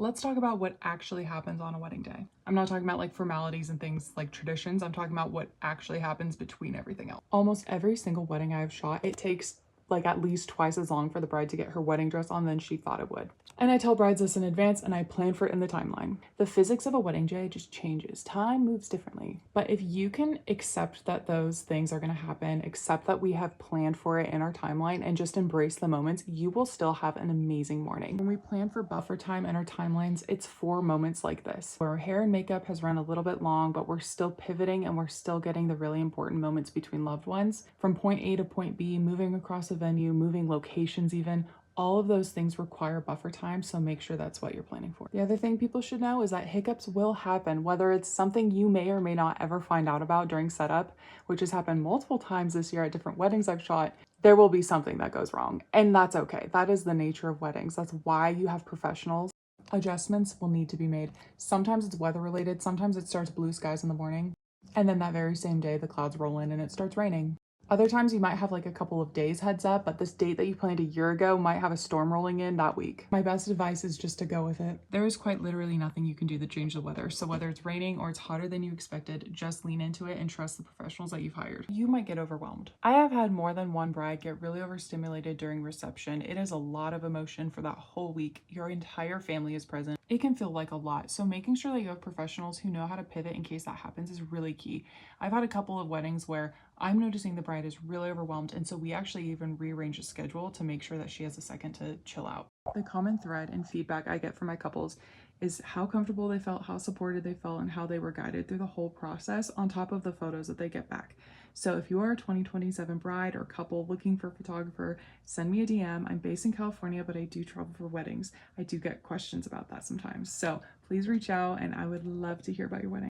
Let's talk about what actually happens on a wedding day. I'm not talking about like formalities and things like traditions. I'm talking about what actually happens between everything else. Almost every single wedding I've shot, it takes like at least twice as long for the bride to get her wedding dress on than she thought it would. And I tell brides this in advance and I plan for it in the timeline. The physics of a wedding day just changes. Time moves differently. But if you can accept that those things are going to happen, accept that we have planned for it in our timeline, and just embrace the moments, you will still have an amazing morning. When we plan for buffer time in our timelines, it's for moments like this, where our hair and makeup has run a little bit long, but we're still pivoting and we're still getting the really important moments between loved ones. From point A to point B, moving across a venue, moving locations even, all of those things require buffer time, so make sure that's what you're planning for. The other thing people should know is that hiccups will happen, whether it's something you may or may not ever find out about during setup, which has happened multiple times this year at different weddings I've shot. There will be something that goes wrong, and that's okay. That is the nature of weddings. That's why you have professionals. Adjustments will need to be made. Sometimes it's weather related, sometimes it starts blue skies in the morning, and then that very same day the clouds roll in and it starts raining. Other times you might have like a couple of days heads up, but this date that you planned a year ago might have a storm rolling in that week. My best advice is just to go with it. There is quite literally nothing you can do to change the weather. So whether it's raining or it's hotter than you expected, just lean into it and trust the professionals that you've hired. You might get overwhelmed. I have had more than one bride get really overstimulated during reception. It is a lot of emotion for that whole week. Your entire family is present. It can feel like a lot. So making sure that you have professionals who know how to pivot in case that happens is really key. I've had a couple of weddings where I'm noticing the bride is really overwhelmed, and so we actually even rearrange a schedule to make sure that she has a second to chill out. The common thread and feedback I get from my couples is how comfortable they felt, how supported they felt, and how they were guided through the whole process on top of the photos that they get back. So if you are a 2027 bride or couple looking for a photographer, send me a DM. I'm based in California, but I do travel for weddings. I do get questions about that sometimes. So please reach out and I would love to hear about your wedding.